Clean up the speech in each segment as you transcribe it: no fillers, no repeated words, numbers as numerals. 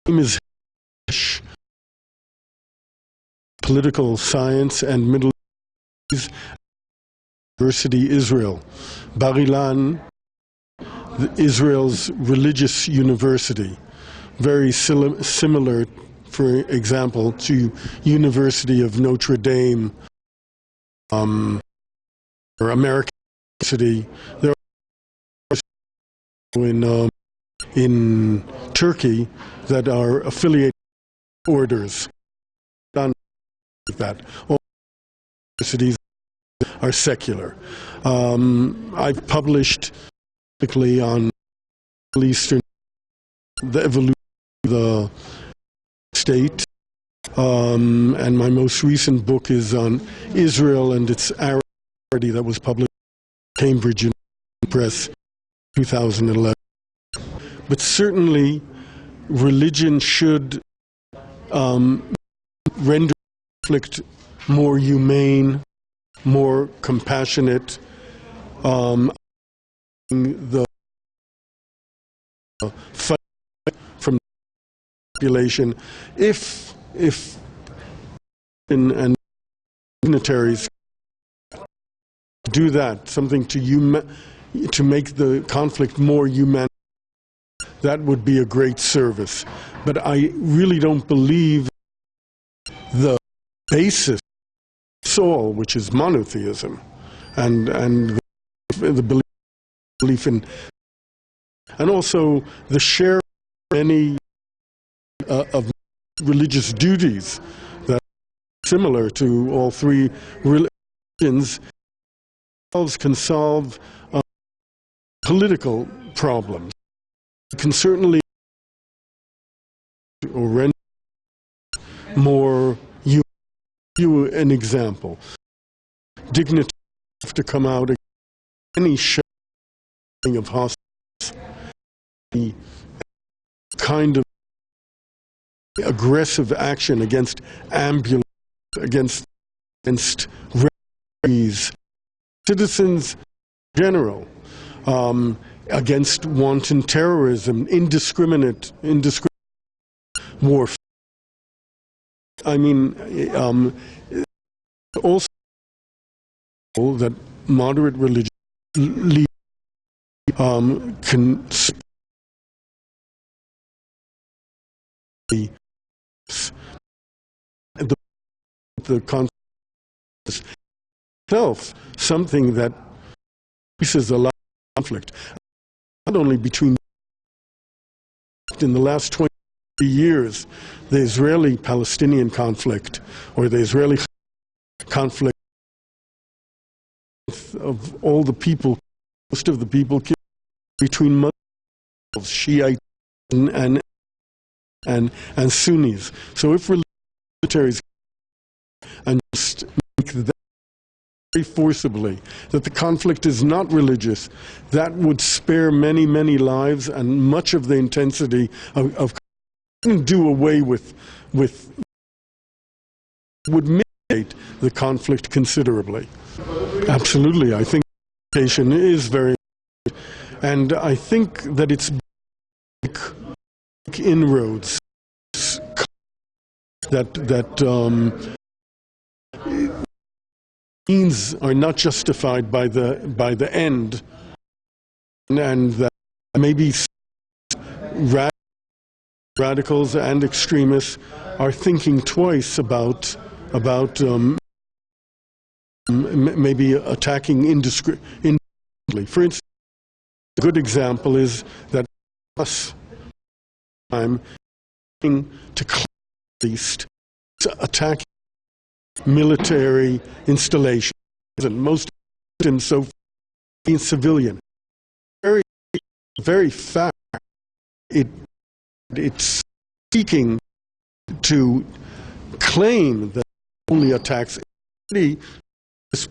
name is Frisch, Political Science and Middle East University, Israel. Bar Ilan, Israel's religious university, very similar, for example, to University of Notre Dame or American University. There are in Turkey that are affiliated orders. Like that, all universities are secular. I've published on Middle Eastern, the evolution of the state, and my most recent book is on Israel and its Arab Party that was published in Cambridge Press 2011. But certainly religion should render conflict more humane, more compassionate. The fight from the population, if and dignitaries do that, something to make the conflict more human, that would be a great service. But I really don't believe the basis of soul, which is monotheism, and the belief in, and also the share of many of religious duties that are similar to all three religions, can solve political problems. It can certainly or render more. You an example. Dignitaries have to come out against any showing of hostility, any kind of aggressive action against ambulance, against refugees, citizens in general, against wanton terrorism, indiscriminate warfare. I mean, also that moderate religious leaders can the conflict itself, something that increases a lot of conflict, not only between in the last 20 years, the Israeli-Palestinian conflict, or the Israeli conflict of all the people, most of the people killed between Muslims, Shiites, and Sunnis. So if militaries and just make that very forcibly that the conflict is not religious, that would spare many, many lives and much of the intensity of do away with would mitigate the conflict considerably. Absolutely, I think education is very important, and I think that it's big inroads that means are not justified by the end, and that maybe radicals and extremists are thinking twice about maybe attacking indiscriminately. For instance, a good example is that us time to at least attack military installations, and most of them so being civilian. Very fact it's seeking to claim that only attacks this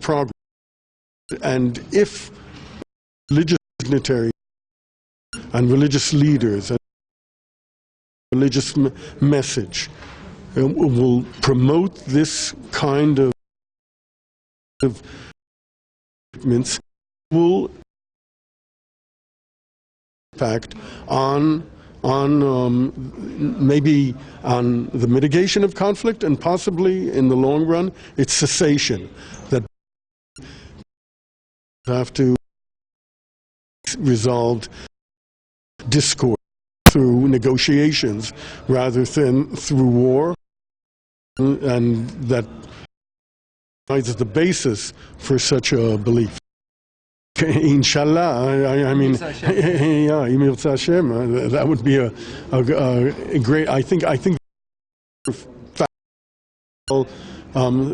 progress, and if religious dignitaries and religious leaders and religious message will promote this kind of movements, will impact on maybe on the mitigation of conflict, and possibly in the long run, its cessation. That have to resolve discord through negotiations rather than through war, and that provides the basis for such a belief. Inshallah, I mean, yeah, Imirza Hashem, that would be a great. I think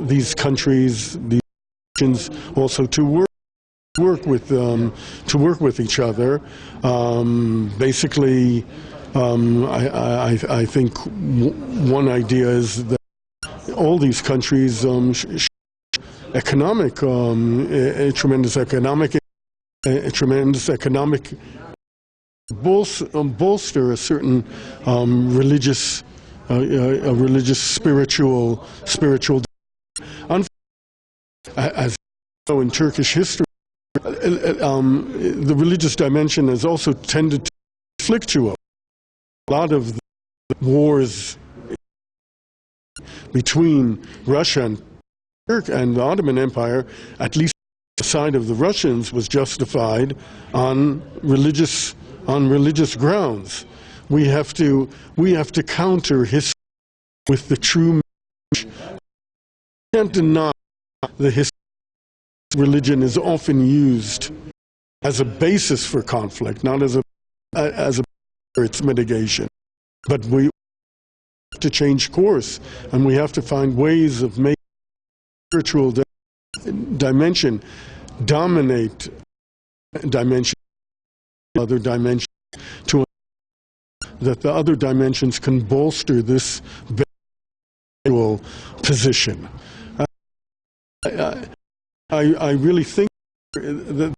these countries, these nations, also to work with each other. Basically, I think one idea is that all these countries tremendous economic bolster a certain religious spiritual as you know, in Turkish history, the religious dimension has also tended to fluctuate. A lot of the wars between Russia and the Ottoman Empire, at least the side of the Russians, was justified on religious grounds. We have to counter history with the true message. We can't deny the history. Religion is often used as a basis for conflict, not as a for its mitigation. But we have to change course, and we have to find ways of making spiritual dimension dominate other dimensions, to that the other dimensions can bolster this position. I really think that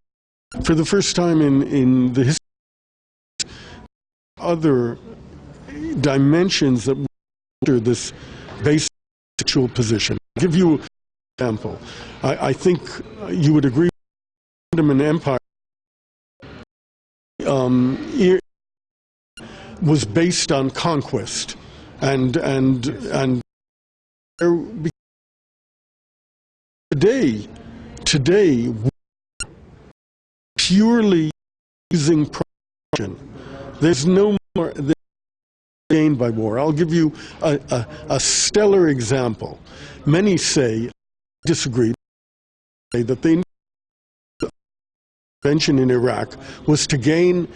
for the first time in the history, other dimensions that bolster this basic spiritual position. I'll give you an example. I think you would agree with the Ottoman Empire was based on conquest, and today purely using production. There's no more gain by war. I'll give you a stellar example. Many disagree, say that the intervention in Iraq was to gain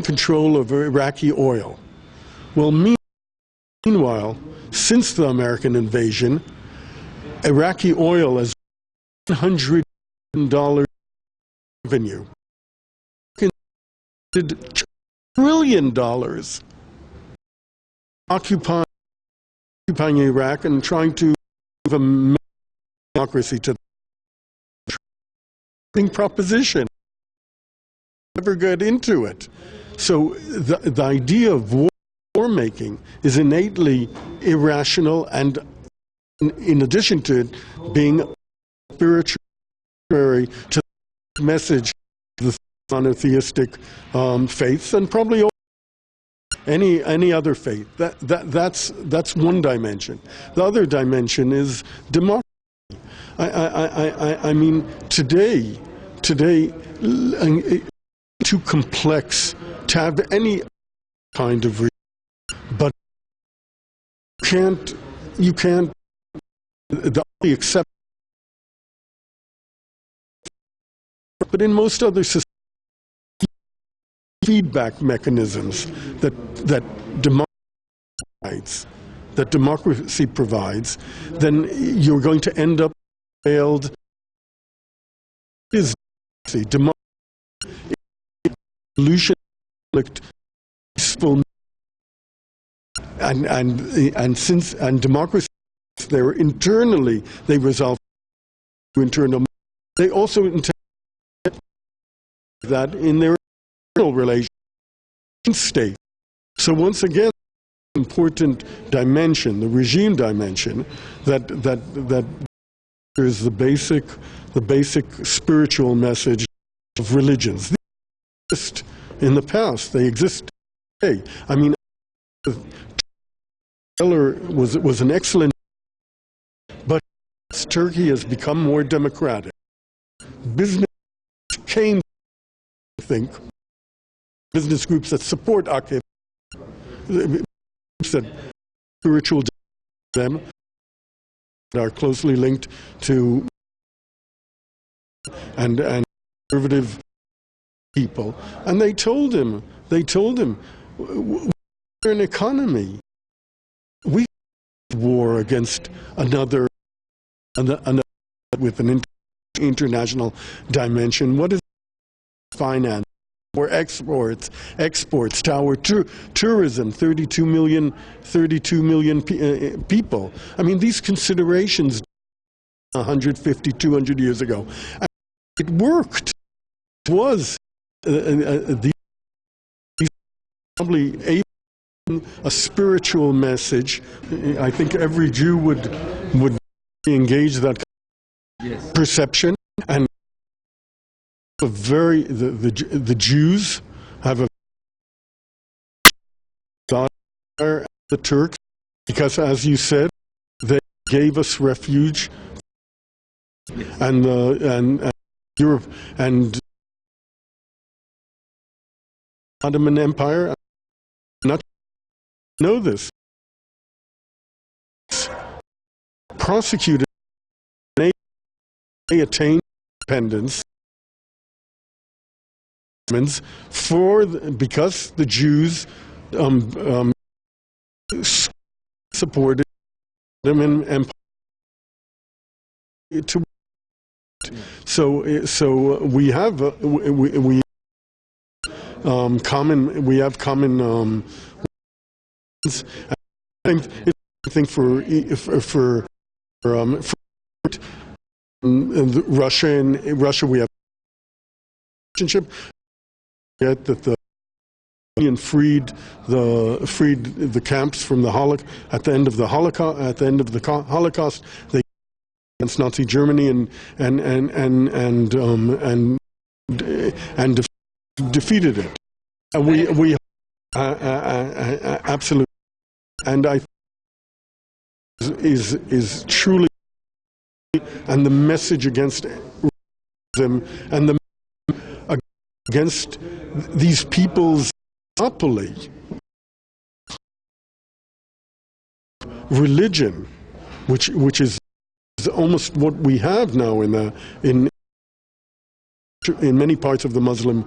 control of Iraqi oil. Well, meanwhile, since the American invasion, Iraqi oil has $100 billion revenue, $1 trillion occupying Iraq and trying to give a democracy to the proposition. Never get into it. So the idea of war making is innately irrational, and in addition to it being spiritual to the message of the monotheistic faiths, and probably any other faith. That's one dimension. The other dimension is democracy. I mean, today, too complex to have any kind of reason, but you can't. The only exception. But in most other societies, feedback mechanisms that democracy provides, then you're going to end up failed. Is democracy, solution, peaceful, and democracy, they're internally, they resolve internal. They also intend that in their internal relations state. So once again, important dimension, the regime dimension, that is the basic spiritual message of religions. They exist in the past. They exist day. I mean, Hillel was an excellent, but as Turkey has become more democratic, business came, I think, business groups that support Akif, groups that spiritual them that are closely linked to and conservative people, and they told him, we're an economy. We war against another with an international dimension. What is finance or exports to our tourism? 32 million people. I mean, these considerations 150, 200 years ago. And it worked. It was probably a spiritual message. I think every Jew would engage that perception, and the Jews have a the Turks, because, as you said, they gave us refuge, and Europe and Ottoman Empire. Not know this. Prosecuted, they attained independence because the Jews supported them and to. So we have common. I think for Russia we have relationship. Yet that the Union freed the camps from the Holocaust at the end of the Holocaust. They against Nazi Germany and defeated it. And we absolutely, and I is truly, and the message against them and the against these people's monopoly religion, which is almost what we have now in many parts of the Muslim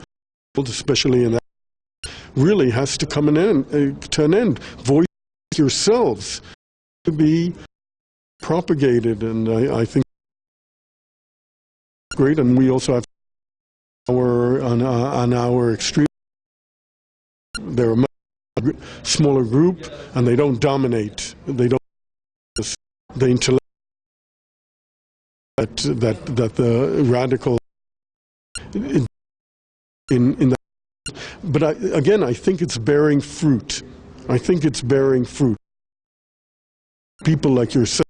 world, especially in that, really has to come to an end. Voice yourselves to be propagated, and I think it's great. And we also have on our extreme. They're a much smaller group, and they don't dominate. They don't the intellect that the radical in that. But I think it's bearing fruit. I think it's bearing fruit. People like yourself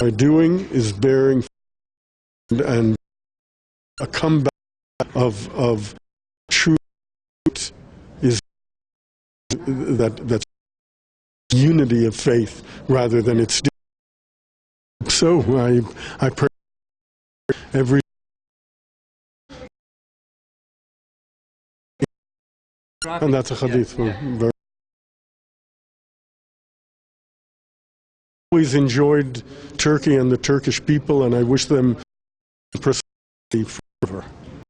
are doing is bearing fruit, and a comeback of truth is that's unity of faith rather than its. So I pray every. And that's a hadith. Yeah. Always enjoyed Turkey and the Turkish people, and I wish them prosperity forever.